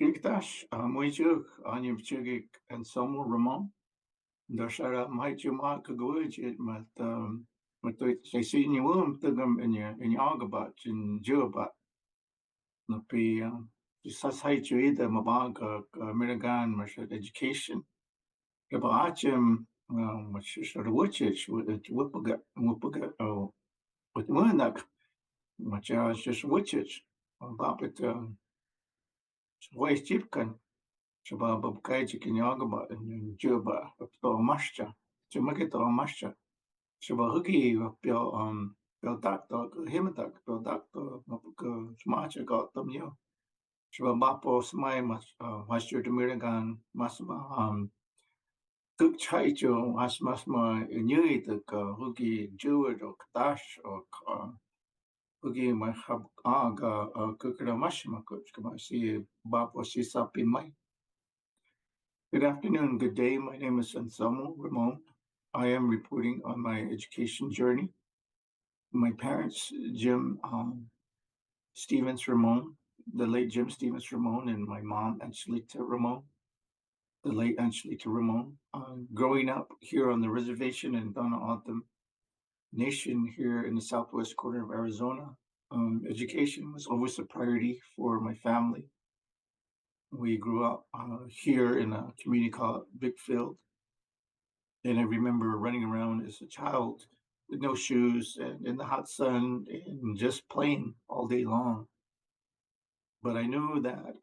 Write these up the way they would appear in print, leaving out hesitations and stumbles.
Ilktash, Muijuk, Anyum Chugik, Anselmo Ramon, Doshara Maituma Kagujit, Mat they see in your womb, Tugum in your Agabat, in Juabat, Napi, Sasai Juida, Mabaga, Miragan, Mashat education, Rabachim, which is sort of Witchich, with Whippagat, oh, with Munak, which is just Witchich, Babit, Waste Chipkan. Shabab Kaiji Kinyagaba and Juba Mashcha, Chimaki Mashcha, Shabahuki, Bill Doctor, Himadak, Bill Doctor, Smacha got them you. Shabapo Smai Master Domirigan, Masma, Cook Chaicho, Asmasma, Nui, the Hugi, Jewed or Kadash or Hugi, my hub aga, Kukura Mashima, Coach, come I see Bapo Sisapi Mai. Good afternoon, good day. My name is Anselmo Ramon. I am reporting on my education journey. My parents, Jim Stevens Ramon, the late Jim Stevens Ramon, and my mom, Angelita Ramon, the late Angelita Ramon. Growing up here on the reservation in Donna Autumn Nation here in the southwest corner of Arizona, education was always a priority for my family. We grew up here in a community called Big Field. And I remember running around as a child with no shoes and in the hot sun and just playing all day long. But I knew that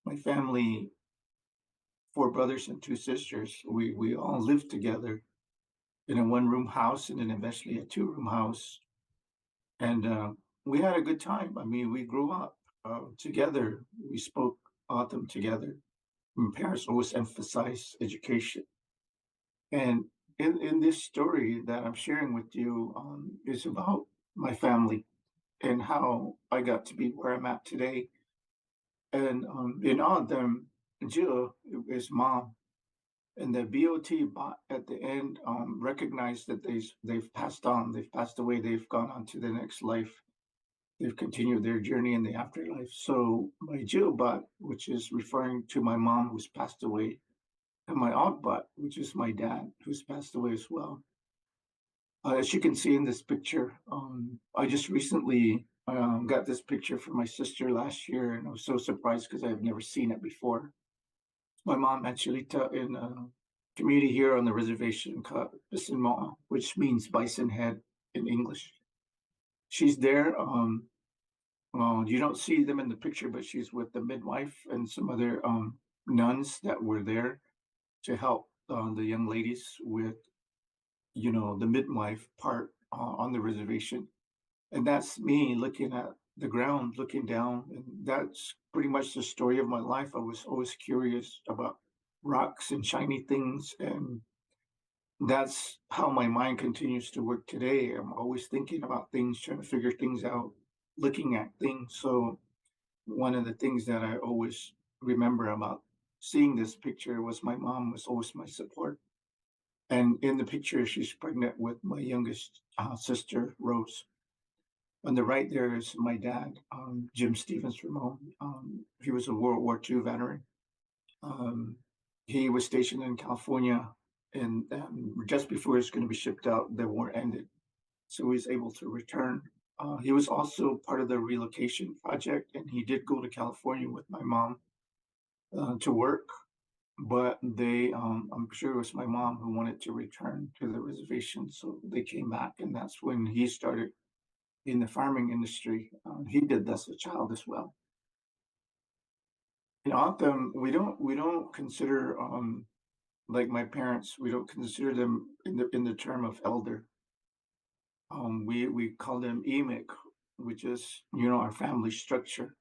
my family, four brothers and two sisters, we all lived together in a one-room house and then eventually a two-room house. And we had a good time. I mean, we grew up together. We spoke autumn together. My parents always emphasized education. And in this story that I'm sharing with you is about my family and how I got to be where I'm at today. And in all of them, Jill is mom, and the BOT bot at the end recognized that they've passed on, they've passed away, they've gone on to the next life, they've continued their journey in the afterlife. So my Jill bot, which is referring to my mom who's passed away, and my Ogbot, which is my dad, who's passed away as well. As you can see in this picture, I just recently got this picture from my sister last year, and I was so surprised because I've never seen it before. My mom, Angelita, in a community here on the reservation called Bisinmoa, which means bison head in English. She's there. You don't see them in the picture, but she's with the midwife and some other nuns that were there to help the young ladies with, the midwife part on the reservation. And that's me looking at the ground, looking down. And that's pretty much the story of my life. I was always curious about rocks and shiny things. And that's how my mind continues to work today. I'm always thinking about things, trying to figure things out, looking at things. So one of the things that I always remember about seeing this picture was my mom was always my support. And in the picture, she's pregnant with my youngest sister, Rose. On the right there is my dad, Jim Stevens Ramon. He was a World War II veteran. He was stationed in California, and just before he was going to be shipped out, the war ended. So he was able to return. He was also part of the relocation project, and he did go to California with my mom to work. But I'm sure it was my mom who wanted to return to the reservation, so they came back, and that's when he started in the farming industry. He did this as a child as well. In Autumn, we don't consider like my parents. We don't consider them in the term of elder. We call them emic, which is our family structure.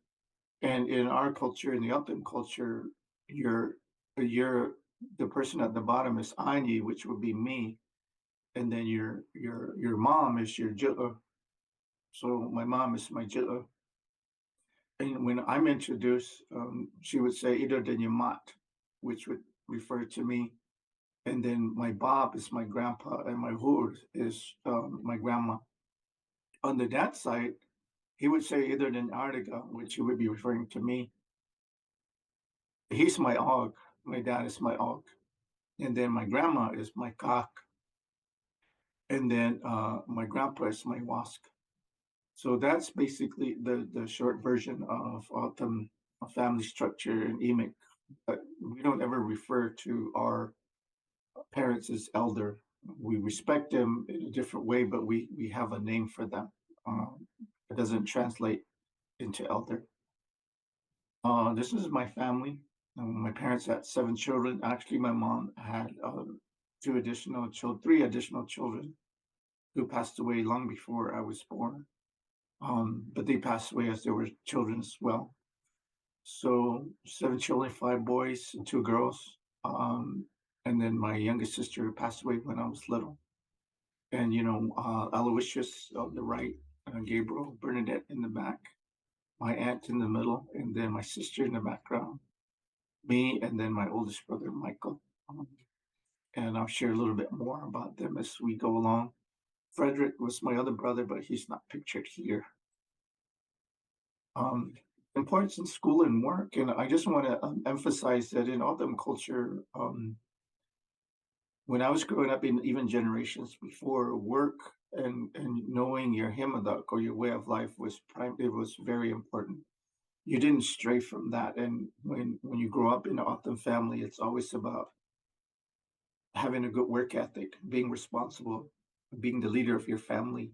And in our culture, in the Autumn culture, you're the person at the bottom is Ani, which would be me, and then your mom is your Jilla. So my mom is my Jilla. And when I'm introduced, she would say Ida de Yamat, which would refer to me. And then my Bob is my grandpa, and my Hur is my grandma. On the dad side, he would say Ida de Artiga, which he would be referring to me. He's my og. My dad is my og. And then my grandma is my kak. And then my grandpa is my wask. So that's basically the short version of Autumn family structure in Emic. But we don't ever refer to our parents as elder. We respect them in a different way, but we have a name for them. Um, it doesn't translate into elder. This is my family. My parents had 7 children. Actually, my mom had three additional children who passed away long before I was born. But they passed away as they were children as well. So 7 children, 5 boys and 2 girls. And then my youngest sister passed away when I was little. And Aloysius on the right, Gabriel, Bernadette in the back, my aunt in the middle, and then my sister in the background, me, and then my oldest brother, Michael. Um, and I'll share a little bit more about them as we go along. Frederick was my other brother, but he's not pictured here. Um, Importance in school and work, and I just want to emphasize that in Autumn culture, when I was growing up, in even generations before, work and knowing your himadak or your way of life was prime. It was very important. You didn't stray from that, and when you grow up in an Autumn family, it's always about having a good work ethic, being responsible, being the leader of your family,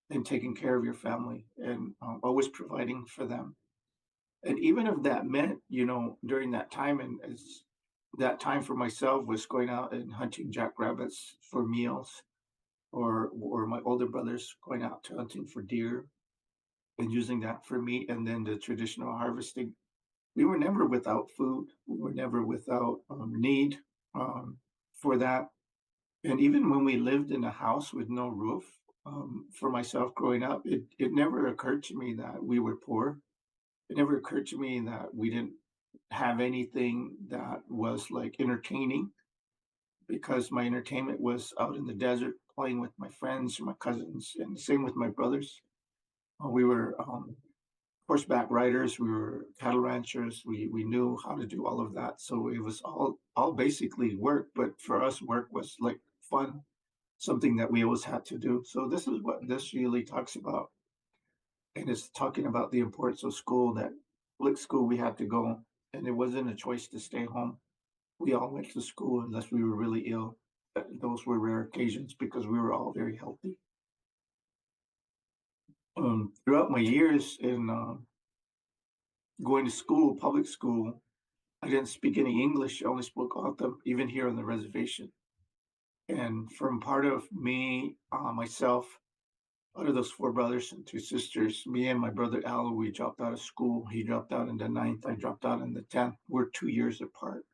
and taking care of your family, and always providing for them. And even if that meant, during that time, and as that time for myself was going out and hunting jackrabbits for meals, or my older brothers going out to hunting for deer and using that for meat, and then the traditional harvesting. We were never without food. We were never without need for that. And even when we lived in a house with no roof, for myself growing up, it never occurred to me that we were poor. It never occurred to me that we didn't have anything that was like entertaining, because my entertainment was out in the desert playing with my friends and my cousins, and the same with my brothers. We were horseback riders, we were cattle ranchers, we knew how to do all of that. So it was all basically work, but for us, work was like fun, something that we always had to do. So this is what this really talks about. And it's talking about the importance of school, that public school we had to go, and it wasn't a choice to stay home. We all went to school unless we were really ill. Those were rare occasions because we were all very healthy. Throughout my years in going to school, public school, I didn't speak any English. I only spoke Autumn, even here on the reservation. And from part of me, myself, out of those 4 brothers and 2 sisters, me and my brother Al, we dropped out of school. He dropped out in the ninth. I dropped out in the 10th. We're 2 years apart.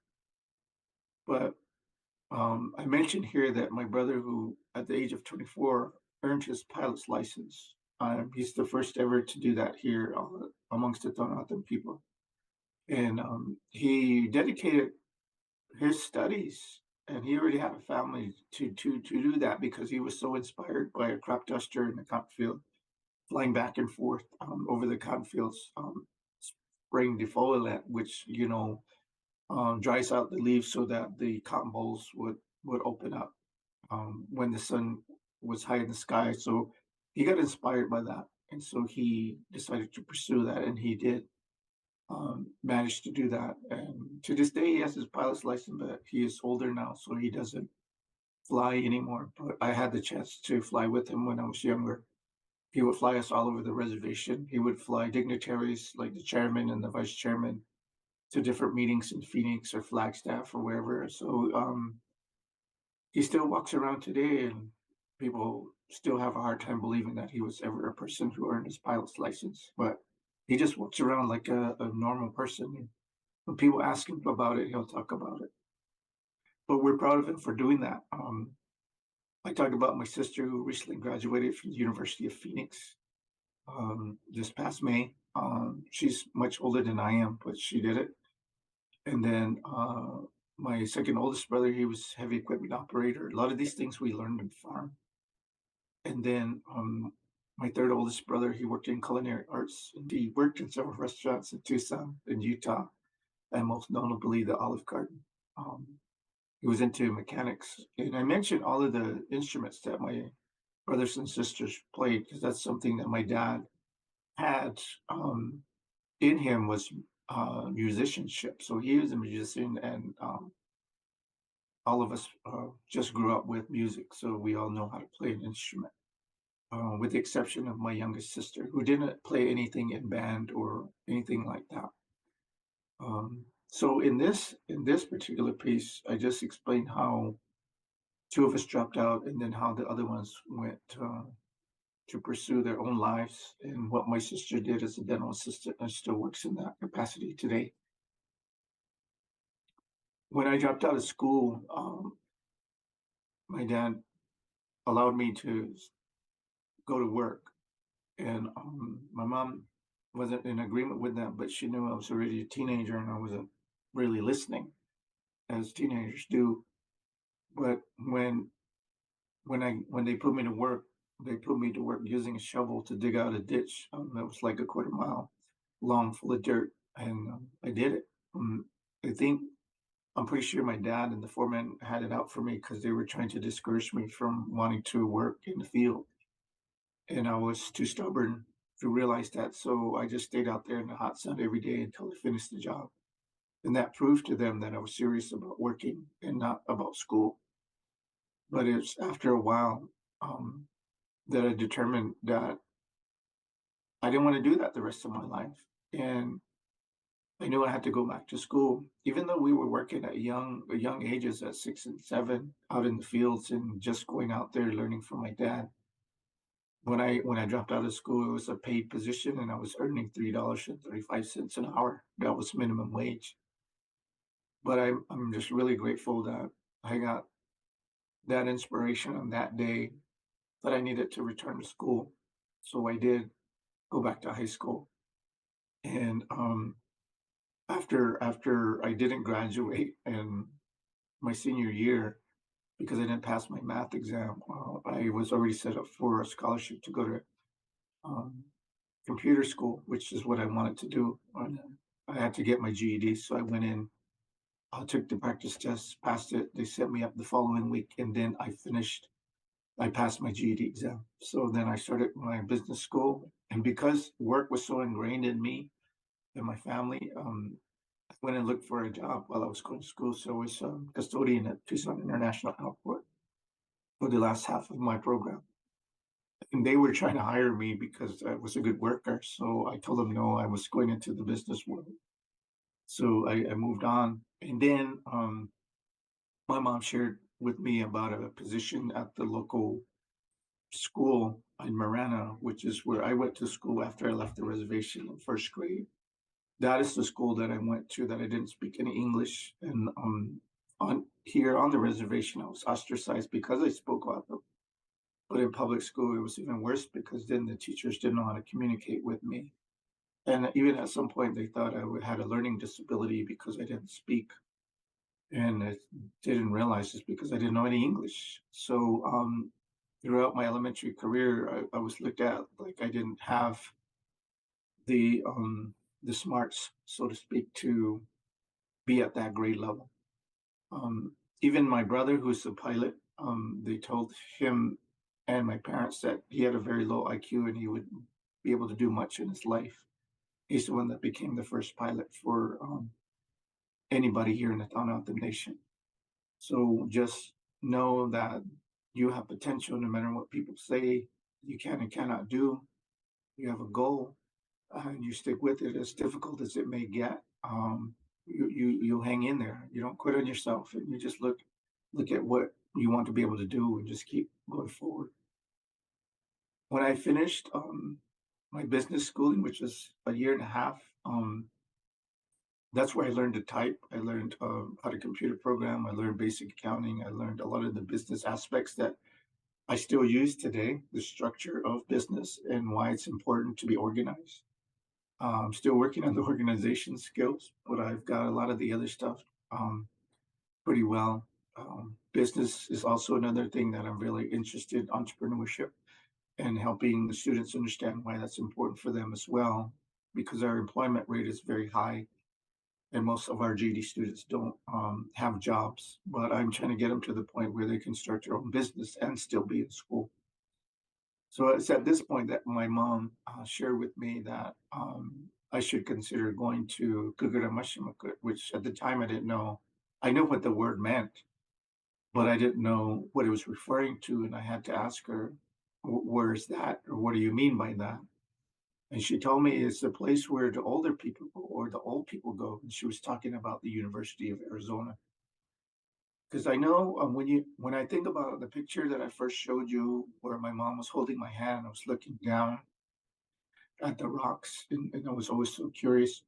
But I mentioned here that my brother, who at the age of 24 earned his pilot's license, he's the first ever to do that here amongst the Tohono people. And he dedicated his studies, and he already had a family to do that, because he was so inspired by a crop duster in the cotton field, flying back and forth over the cotton fields, spraying defoliant, which dries out the leaves so that the cotton bolls would open up when the sun was high in the sky. So he got inspired by that, and so he decided to pursue that, and he did manage to do that. And to this day, he has his pilot's license, but he is older now, so he doesn't fly anymore. But I had the chance to fly with him when I was younger. He would fly us all over the reservation. He would fly dignitaries like the chairman and the vice chairman to different meetings in Phoenix or Flagstaff or wherever. So he still walks around today, and people still have a hard time believing that he was ever a person who earned his pilot's license. But he just walks around like a normal person. When people ask him about it, he'll talk about it. But we're proud of him for doing that. I talked about my sister who recently graduated from the University of Phoenix this past May. She's much older than I am, but she did it. And then my second oldest brother, he was heavy equipment operator. A lot of these things we learned in farm. And then my third oldest brother, he worked in culinary arts, and he worked in several restaurants in Tucson, in Utah. and most notably the Olive Garden. He was into mechanics, and I mentioned all of the instruments that my brothers and sisters played because that's something that my dad had in him was musicianship. So he was a musician, and all of us just grew up with music, so we all know how to play an instrument. With the exception of my youngest sister, who didn't play anything in band or anything like that. So in this particular piece, I just explained how two of us dropped out, and then how the other ones went to pursue their own lives, and what my sister did as a dental assistant and still works in that capacity today. When I dropped out of school, my dad allowed me to go to work, and my mom wasn't in agreement with that, but she knew I was already a teenager and I wasn't really listening as teenagers do. But when they put me to work, they put me to work using a shovel to dig out a ditch that was like a quarter mile long, full of dirt, and I did it. I think I'm pretty sure my dad and the foreman had it out for me because they were trying to discourage me from wanting to work in the field, and I was too stubborn to realize that. So I just stayed out there in the hot sun every day until I finished the job, and that proved to them that I was serious about working and not about school. But it's after a while um, that I determined that I didn't want to do that the rest of my life. And I knew I had to go back to school, even though we were working at young ages at 6 and 7 out in the fields and just going out there learning from my dad. When I dropped out of school, it was a paid position and I was earning $3.35 an hour. That was minimum wage. But I'm just really grateful that I got that inspiration on that day that I needed to return to school. So I did go back to high school. And after I didn't graduate in my senior year because I didn't pass my math exam, I was already set up for a scholarship to go to um, computer school, which is what I wanted to do. And I had to get my GED, so I went in, I took the practice test, passed it. They set me up the following week, and then I passed my GED exam. So then I started my business school, and because work was so ingrained in me and my family, I went and looked for a job while I was going to school. So I was custodian at Tucson International Airport for the last half of my program. And they were trying to hire me because I was a good worker. So I told them no, I was going into the business world. So I moved on. And then my mom shared with me about a position at the local school in Marana, which is where I went to school after I left the reservation in first grade. That is the school that I went to that I didn't speak any English. And on here on the reservation, I was ostracized because I spoke out. But in public school, it was even worse because then the teachers didn't know how to communicate with me. And even at some point, they thought had a learning disability because I didn't speak. And I didn't realize this because I didn't know any English. So throughout my elementary career, I was looked at like I didn't have the um, the smarts, so to speak, to be at that grade level. Um, Even my brother, who's a pilot, they told him and my parents that he had a very low IQ and he would be able to do much in his life. He's the one that became the first pilot for anybody here in the Town Anthem Nation. So just know that you have potential no matter what people say you can and cannot do. You have a goal and you stick with it as difficult as it may get. You hang in there. You don't quit on yourself, and you just look at what you want to be able to do and just keep going forward. When I finished my business schooling, which was a year and a half, that's where I learned to type. I learned how to computer program. I learned basic accounting. I learned a lot of the business aspects that I still use today, the structure of business and why it's important to be organized. I'm still working on the organization skills, but I've got a lot of the other stuff um, pretty well. Business is also another thing that I'm really interested in, entrepreneurship and helping the students understand why that's important for them as well, because our employment rate is very high. and most of our GD students don't have jobs. But I'm trying to get them to the point where they can start their own business and still be in school. So it's at this point that my mom shared with me that I should consider going to Kuguramashimakut, which at the time I didn't know. I knew what the word meant, but I didn't know what it was referring to. And I had to ask her, Where's that? Or what do you mean by that? And she told me it's the place where the older people go or the old people go. And she was talking about the University of Arizona. Because I know when I think about the picture that I first showed you, where my mom was holding my hand, I was looking down at the rocks, and I was always so curious.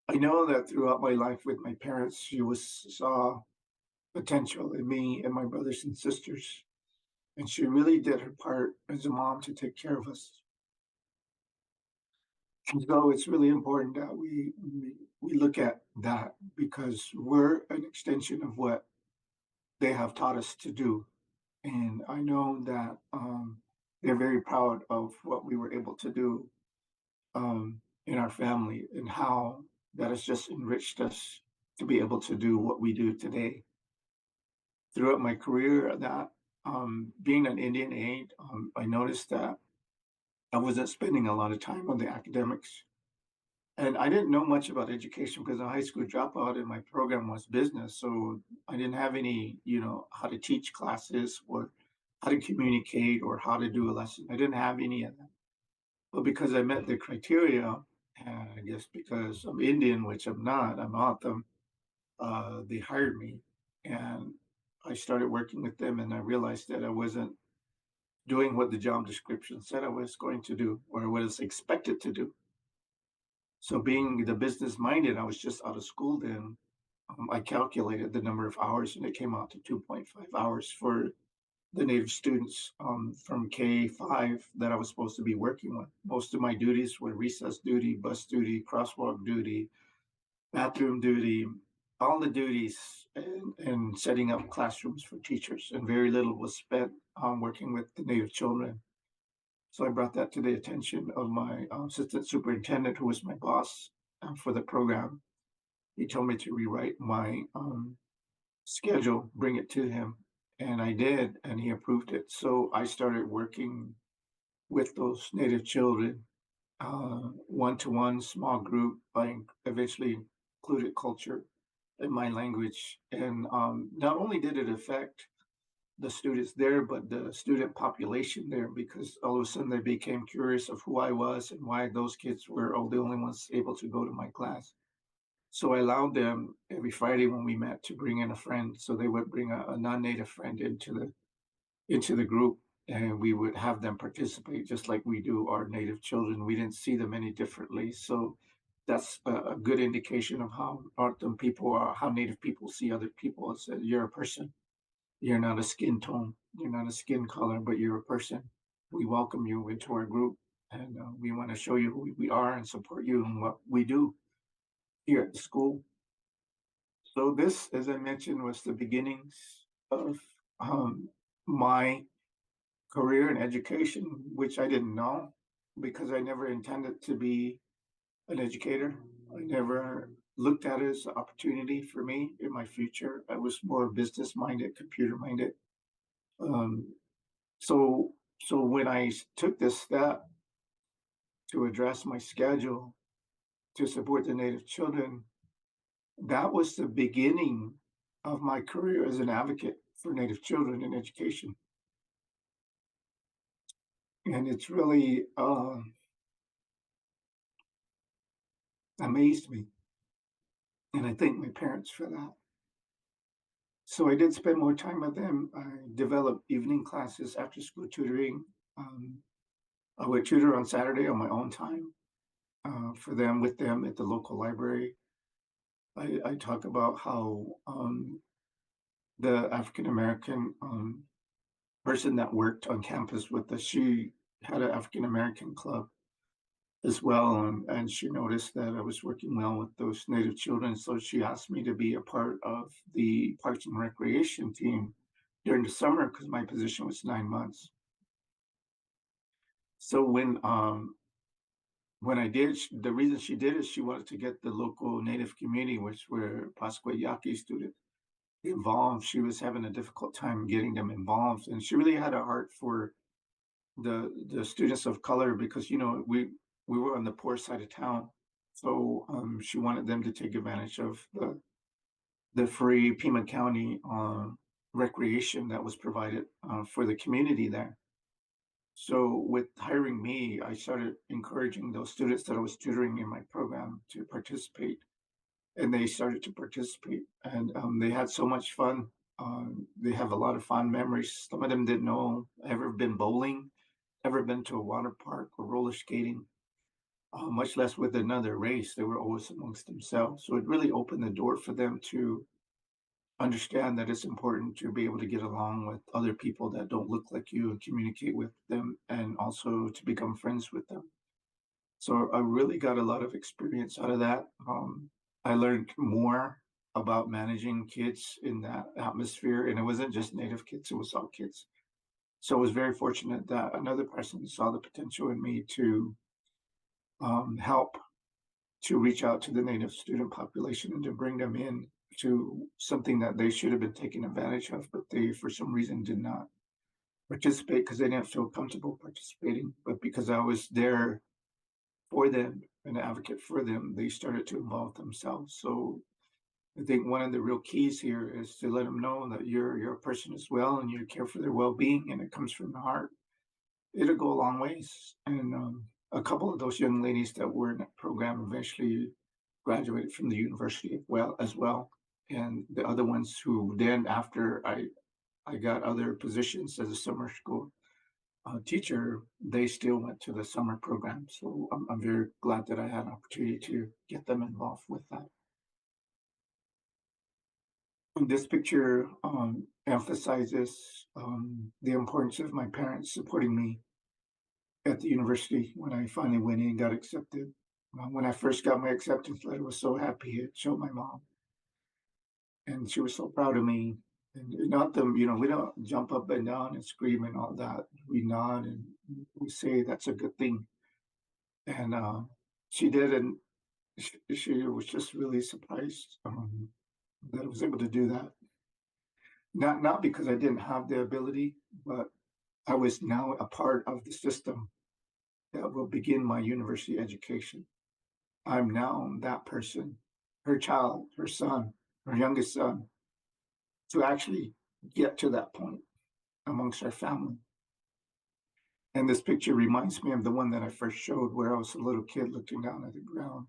I know that throughout my life with my parents, she was saw potential in me and my brothers and sisters, and she really did her part as a mom to take care of us. And so it's really important that we look at that because we're an extension of what they have taught us to do. And I know that they're very proud of what we were able to do in our family and how that has just enriched us to be able to do what we do today. Throughout my career, that being an Indian aide, I noticed that I wasn't spending a lot of time on the academics. And I didn't know much about education because I'm a high school dropout and my program was business. So I didn't have any, how to teach classes or how to communicate or how to do a lesson. I didn't have any of that. But because I met the criteria, and I guess because I'm Indian, which I'm not them, they hired me. And I started working with them and I realized that I wasn't doing what the job description said I was going to do or was expected to do. So being the business minded, I was just out of school then. I calculated the number of hours and it came out to 2.5 hours for the native students from K5 that I was supposed to be working with. Most of my duties were recess duty, bus duty, crosswalk duty, bathroom duty, all the duties, and setting up classrooms for teachers. And very little was spent working with the native children. So I brought that to the attention of my assistant superintendent, who was my boss for the program. He told me to rewrite my schedule, bring it to him, and I did, and he approved it. So I started working with those native children, one to one, small group. I eventually included culture in my language, and not only did it affect the students there, but the student population there, because all of a sudden they became curious of who I was and why those kids were all the only ones able to go to my class. So I allowed them every Friday when we met to bring in a friend. So they would bring a non-native friend into the group, and we would have them participate just like we do our native children. We didn't see them any differently. So that's a good indication of how Arthur people are, how native people see other people. It's that you're a person. You're not a skin tone. You're not a skin color, but you're a person. We welcome you into our group, and we want to show you who we are and support you in what we do here at the school. So this, as I mentioned, was the beginnings of um, my career in education, which I didn't know because I never intended to be an educator. I never looked at it as an opportunity for me in my future. I was more business minded, computer minded. Um, so, so when I took this step to address my schedule to support the Native children, that was the beginning of my career as an advocate for Native children in education. And it's really amazed me. And I thank my parents for that. So I did spend more time with them. I developed evening classes, after school tutoring. Um, I would tutor on Saturday on my own time for them, with them at the local library. I talk about how the African American person that worked on campus with us, she had an African American club as well, and she noticed that I was working well with those Native children, so she asked me to be a part of the Parks and Recreation team during the summer because my position was 9 months. So when when I did, the reason she did is she wanted to get the local Native community, which were Pascua Yaqui students, involved. She was having a difficult time getting them involved, and she really had a heart for the students of color because we were on the poor side of town, so she wanted them to take advantage of the free Pima County recreation that was provided for the community there. So with hiring me, I started encouraging those students that I was tutoring in my program to participate, and they started to participate, and they had so much fun. They have a lot of fond memories. Some of them didn't know ever been bowling, ever been to a water park or roller skating, much less with another race. They were always amongst themselves. So it really opened the door for them to understand that it's important to be able to get along with other people that don't look like you and communicate with them and also to become friends with them. So I really got a lot of experience out of that. I learned more about managing kids in that atmosphere, and it wasn't just Native kids, it was all kids. So I was very fortunate that another person saw the potential in me to help to reach out to the Native student population and to bring them in to something that they should have been taken advantage of, but they, for some reason, did not participate because they didn't feel comfortable participating. But because I was there for them, an advocate for them, they started to involve themselves. So I think one of the real keys here is to let them know that you're a person as well, and you care for their well-being, and it comes from the heart. It'll go a long ways. And a couple of those young ladies that were in that program eventually graduated from the university as well. And the other ones who then, after I got other positions as a summer school teacher, they still went to the summer program. So I'm very glad that I had an opportunity to get them involved with that. This picture emphasizes the importance of my parents supporting me at the university when I finally went in and got accepted. When I first got my acceptance letter, I was so happy. It showed my mom, and she was so proud of me. And not them, we don't jump up and down and scream and all that. We nod and we say that's a good thing. And she did, and she was just really surprised that I was able to do that. Not because I didn't have the ability, but I was now a part of the system that will begin my university education. I'm now that person, her child, her son, her youngest son, to actually get to that point amongst our family. And this picture reminds me of the one that I first showed where I was a little kid looking down at the ground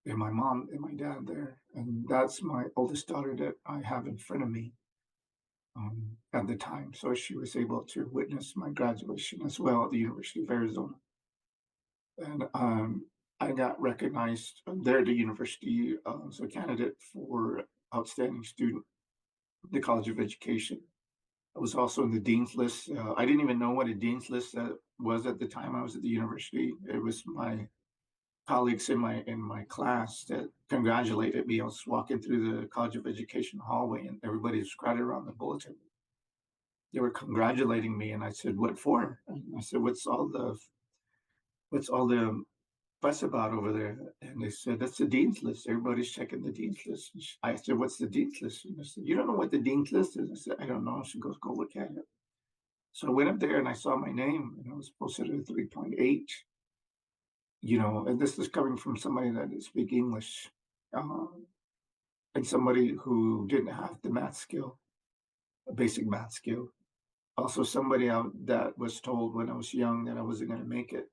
and my mom and my dad there. And that's my oldest daughter that I have in front of me at the time. So she was able to witness my graduation as well at the University of Arizona. And I got recognized there at the university as a candidate for outstanding student, the College of Education. I was also in the dean's list. I didn't even know what a dean's list was at the time I was at the university. It was my colleagues in my class that congratulated me. I was walking through the College of Education hallway, and everybody was crowded around the bulletin. They were congratulating me, and I said, "What for?" And I said, "What's all the fuss about over there?" And they said, "That's the dean's list. Everybody's checking the dean's list." I said, "What's the dean's list?" And I said, "You don't know what the dean's list is?" I said, "I don't know." She goes, "Go look at it." So I went up there and I saw my name, and I was posted at 3.8. And this is coming from somebody that didn't speak English, um, and somebody who didn't have the math skill, a basic math skill. Also, somebody out that was told when I was young that I wasn't going to make it,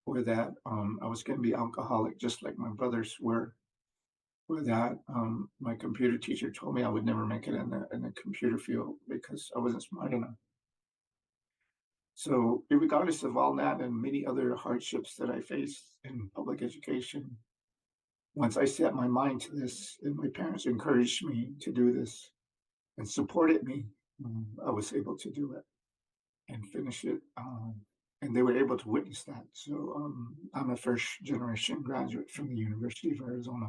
or that I was going to be alcoholic, just like my brothers were. Or that my computer teacher told me I would never make it in the computer field because I wasn't smart enough. So, regardless of all that and many other hardships that I faced in public education, once I set my mind to this, and my parents encouraged me to do this and supported me, I was able to do it and finish it. And they were able to witness that. So I'm a first generation graduate from the University of Arizona.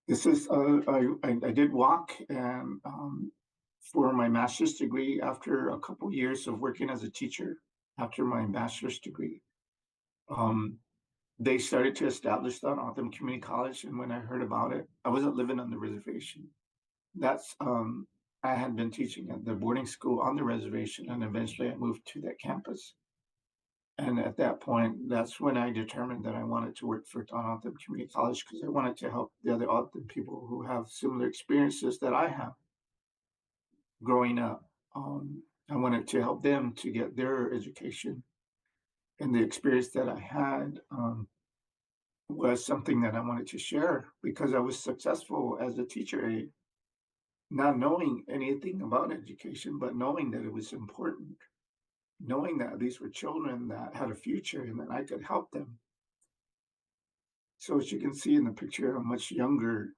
This is I did walk and for my master's degree after a couple years of working as a teacher after my bachelor's degree. Um, they started to establish that Autumn Community College, and when I heard about it, I wasn't living on the reservation. That's I had been teaching at the boarding school on the reservation, and eventually I moved to that campus. And at that point, that's when I determined that I wanted to work for Autumn Community College because I wanted to help the other Autumn people who have similar experiences that I have growing up. I wanted to help them to get their education, and the experience that I had was something that I wanted to share because I was successful as a teacher aide, not knowing anything about education, but knowing that it was important, knowing that these were children that had a future and that I could help them. So as you can see in the picture, I'm much younger,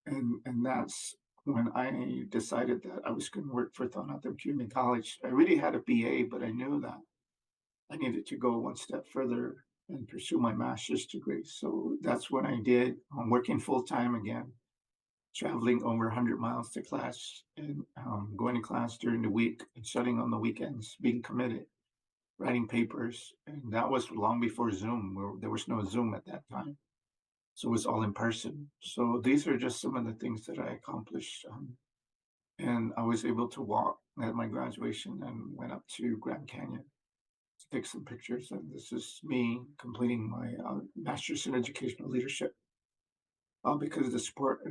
and that's when I decided that I was going to work for Tohoto Community College. I really had a BA, but I knew that I needed to go one step further and pursue my master's degree. So that's what I did. I'm working full time again, traveling over 100 miles to class and going to class during the week and studying on the weekends, being committed, writing papers. And that was long before Zoom, where there was no Zoom at that time. So it was all in person. So these are just some of the things that I accomplished. And I was able to walk at my graduation and went up to Grand Canyon to take some pictures. And this is me completing my master's in educational leadership because of the support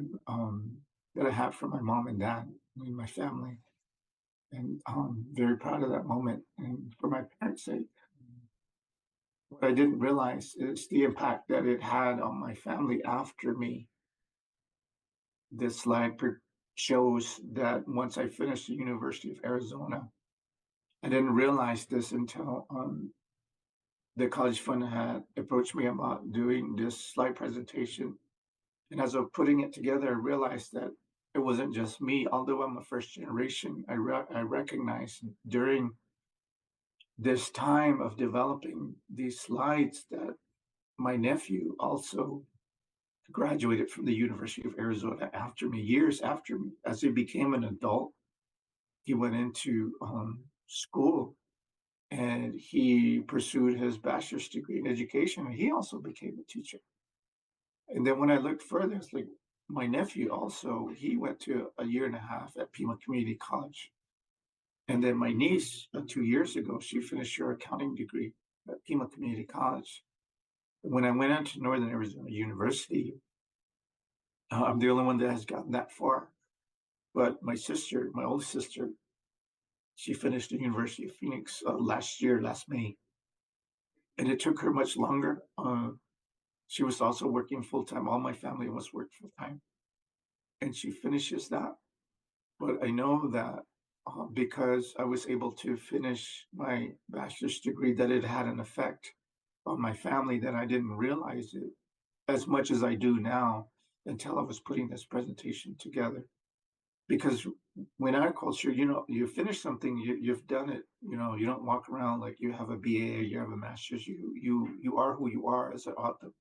that I have from my mom and dad and my family. And I'm very proud of that moment. And for my parents' sake, what I didn't realize is the impact that it had on my family after me. This slide shows that once I finished the University of Arizona, I didn't realize this until the College Fund had approached me about doing this slide presentation. And as I was putting it together, I realized that it wasn't just me. Although I'm a first generation, I recognized during this time of developing these slides that my nephew also graduated from the University of Arizona after me, years after me. As he became an adult, he went into school and he pursued his bachelor's degree in education, and he also became a teacher. And then when I looked further, it's like my nephew also, he went to a year and a half at Pima Community College. And then my niece, 2 years ago, she finished her accounting degree at Pima Community College. When I went on to Northern Arizona University, I'm the only one that has gotten that far. But my sister, my oldest sister, she finished the University of Phoenix last year, last May, and it took her much longer. She was also working full time. All my family was working full time, and she finishes that. But I know that because I was able to finish my bachelor's degree, that it had an effect on my family that I didn't realize it as much as I do now until I was putting this presentation together. Because when our culture, you finish something, you've done it. You don't walk around like you have a BA, you have a master's. You are who you are as an author.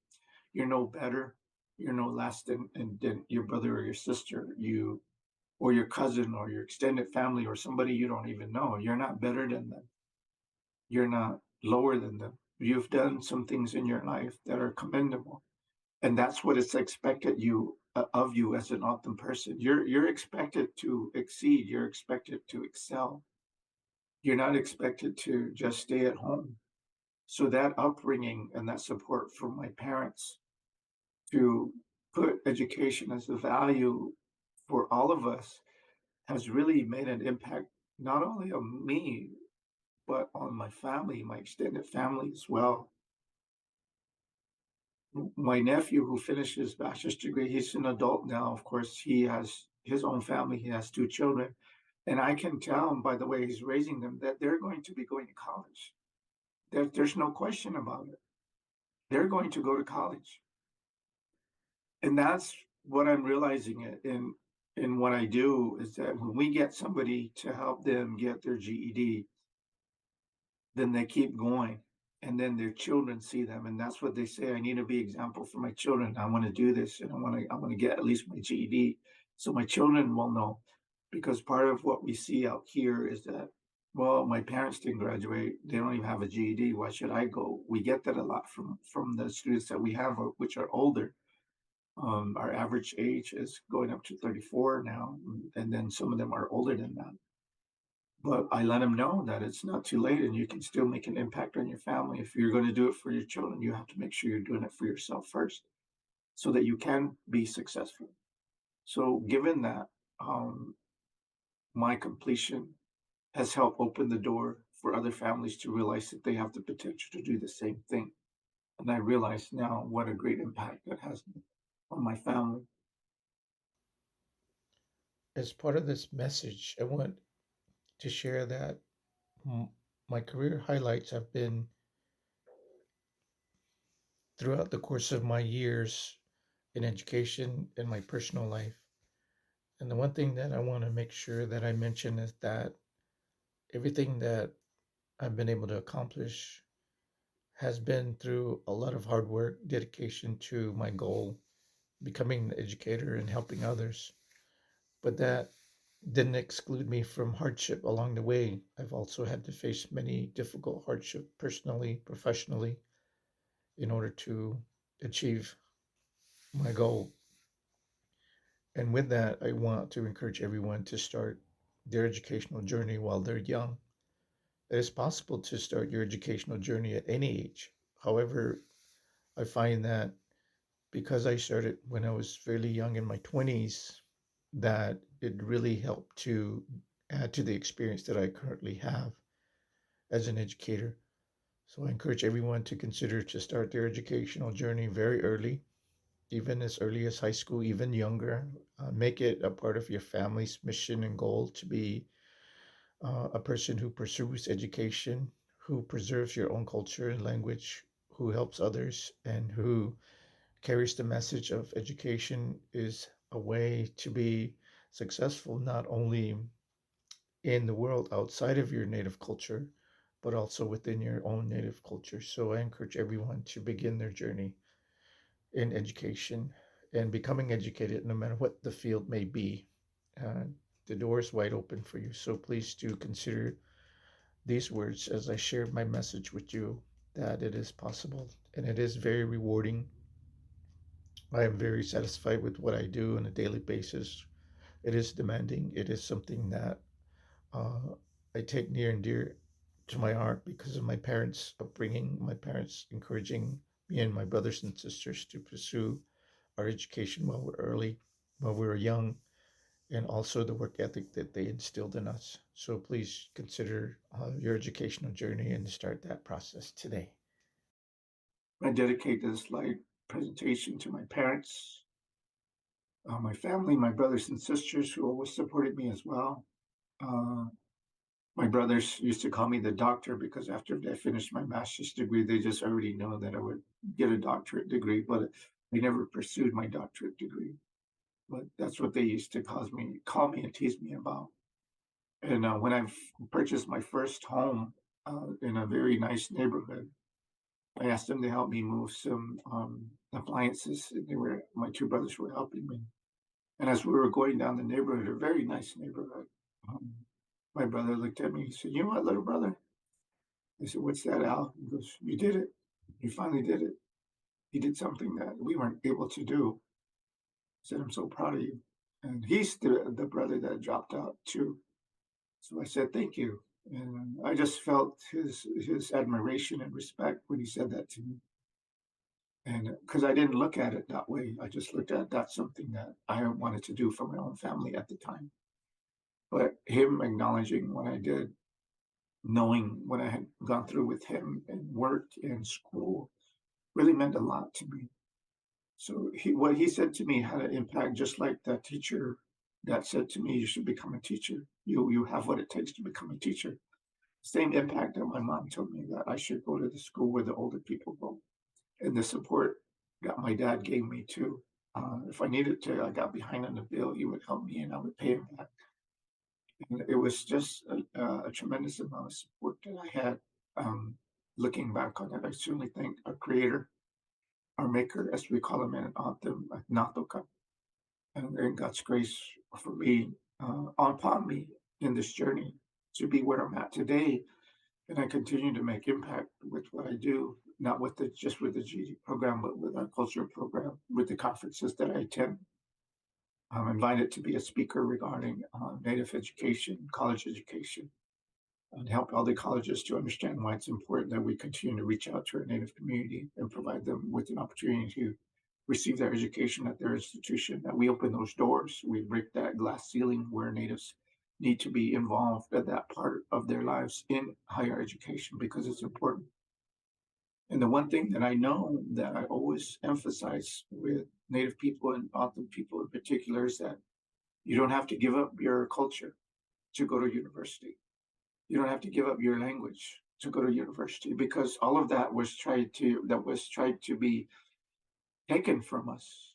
You're no better. You're no less than your brother or your sister. You or your cousin or your extended family or somebody you don't even know. You're not better than them. You're not lower than them. You've done some things in your life that are commendable, and that's what it's expected of you as an awesome person. You're expected to exceed. You're expected to excel. You're not expected to just stay at home. So that upbringing and that support from my parents to put education as a value for all of us has really made an impact not only on me but on my family, my extended family as well. My nephew who finished his bachelor's degree, he's an adult now. Of course, he has his own family. He has two children. And I can tell by the way he's raising them that they're going to be going to college. There's no question about it. They're going to go to college. And that's what I'm realizing it in what I do is that when we get somebody to help them get their GED, then they keep going. And then their children see them. And that's what they say. I need to be example for my children. I want to do this and I want to get at least my GED. So my children will know. Because part of what we see out here is that Well, my parents didn't graduate. They don't even have a GED. Why should I go? We get that a lot from the students that we have, which are older. Our average age is going up to 34 now, and then some of them are older than that. But I let them know that it's not too late and you can still make an impact on your family. If you're going to do it for your children, you have to make sure you're doing it for yourself first so that you can be successful. So, given that, um, my completion has helped open the door for other families to realize that they have the potential to do the same thing. And I realize now what a great impact that has on my family. As part of this message, I want to share that m- my career highlights have been throughout the course of my years in education and my personal life. And the one thing that I want to make sure that I mention is that everything that I've been able to accomplish has been through a lot of hard work, dedication to my goal, becoming an educator and helping others. But that didn't exclude me from hardship along the way. I've also had to face many difficult hardship personally, professionally, in order to achieve my goal. And with that, I want to encourage everyone to start their educational journey while they're young. It is possible to start your educational journey at any age. However, I find that because I started when I was fairly young in my 20s, that it really helped to add to the experience that I currently have as an educator. So I encourage everyone to consider to start their educational journey very early, even as early as high school, even younger. Make it a part of your family's mission and goal to be a person who pursues education, who preserves your own culture and language, who helps others, and who carries the message of education is a way to be successful not only in the world outside of your native culture, but also within your own native culture. So I encourage everyone to begin their journey in education and becoming educated, no matter what the field may be. Uh, the door is wide open for you. So please do consider these words as I share my message with you that it is possible and it is very rewarding. I am very satisfied with what I do on a daily basis. It is demanding. It is something that uh, I take near and dear to my heart because of my parents' upbringing, my parents encouraging me and my brothers and sisters to pursue our education while we were young, and also the work ethic that they instilled in us. So please consider your educational journey and start that process today. I dedicate this like presentation to my parents, my family, my brothers and sisters who always supported me as well. Uh, my brothers used to call me the doctor because after I finished my master's degree, they just already know that I would get a doctorate degree, but I never pursued my doctorate degree. But that's what they used to call me and tease me about. And when I purchased my first home in a very nice neighborhood, I asked them to help me move some appliances. My two brothers were helping me. And as we were going down the neighborhood, a very nice neighborhood, um, my brother looked at me. He said, "You know what, little brother?" I said, "What's that, Al?" He goes, "You did it. You finally did it. You did something that we weren't able to do." He said, "I'm so proud of you." And he's the brother that dropped out too. So I said, "Thank you." And I just felt his admiration and respect when he said that to me. And because I didn't look at it that way, I just looked at that's something that I wanted to do for my own family at the time. But him acknowledging what I did, knowing what I had gone through with him and work and school really meant a lot to me. So what he said to me had an impact just like that teacher that said to me, "You should become a teacher. You have what it takes to become a teacher." Same impact that my mom told me that I should go to the school where the older people go, and the support that my dad gave me too. If I needed to, I got behind on the bill, he would help me and I would pay him back. And it was just a tremendous amount of support that I had. Um, Looking back on it, I certainly thank our creator, our maker, as we call him in Autumn, Natoka, and God's grace for me, upon me in this journey. to be where I'm at today. And I continue to make impact with what I do, not with the just with the GD program, but with our culture program, with the conferences that I attend. I'm invited to be a speaker regarding Native education, college education, and help other colleges to understand why it's important that we continue to reach out to our Native community and provide them with an opportunity to receive their education at their institution, that we open those doors, we break that glass ceiling where Natives need to be involved at that part of their lives in higher education because it's important. And the one thing that I know that I always emphasize with Native people and Autumn people in particular is that you don't have to give up your culture to go to university. You don't have to give up your language to go to university because all of that was tried to be taken from us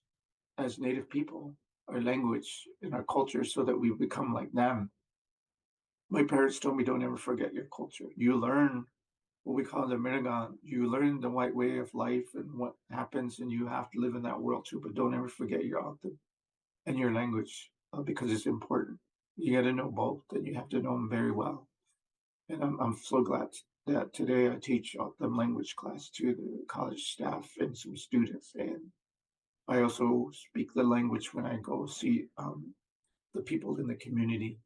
as Native people, our language and our culture, so that we become like them. My parents told me, don't ever forget your culture. You learn what we call the Miragan. You learn the white way of life and what happens, and you have to live in that world too. But don't ever forget your Autumn and your language because it's important. You got to know both, and you have to know them very well. And I'm so glad that today I teach Autumn language class to the college staff and some students. And I also speak the language when I go see the people in the community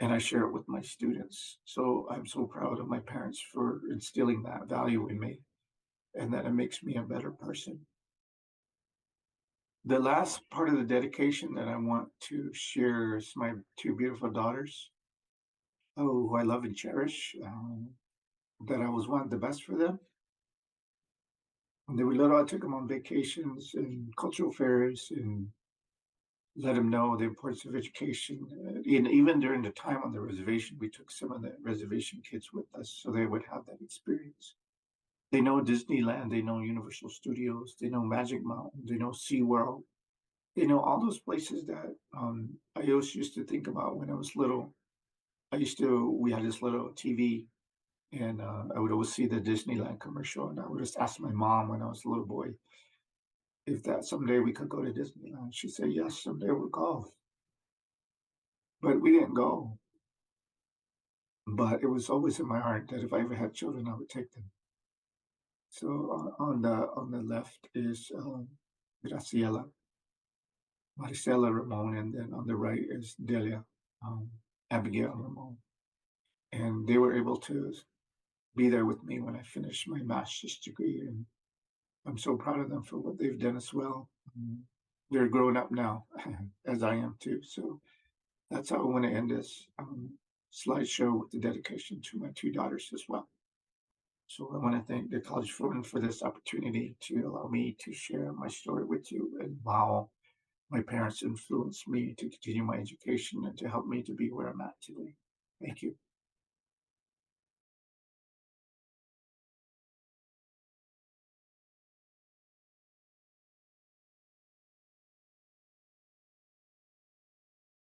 and I share it with my students. So I'm so proud of my parents for instilling that value in me and that it makes me a better person. The last part of the dedication that I want to share is my two beautiful daughters, who I love and cherish, that I was wanting the best for them. When they were little, I took them on vacations and cultural fairs and let them know the importance of education. And even during the time on the reservation, we took some of the reservation kids with us so they would have that experience. They know Disneyland, they know Universal Studios, they know Magic Mountain, they know SeaWorld, they know all those places that I always used to think about when I was little. We had this little TV and I would always see the Disneyland commercial and I would just ask my mom when I was a little boy if that someday we could go to Disneyland. She said, yes, someday we'll go. But we didn't go. But it was always in my heart that if I ever had children, I would take them. So on the left is Graciela, Maricela Ramon, and then on the right is Delia, um, Abigail Ramon. And they were able to be there with me when I finished my master's degree. And I'm so proud of them for what they've done as well. They're grown up now, as I am too. So that's how I want to end this slideshow with the dedication to my two daughters as well. So I want to thank the College Forum for this opportunity to allow me to share my story with you and how my parents influenced me to continue my education and to help me to be where I'm at today. Thank you.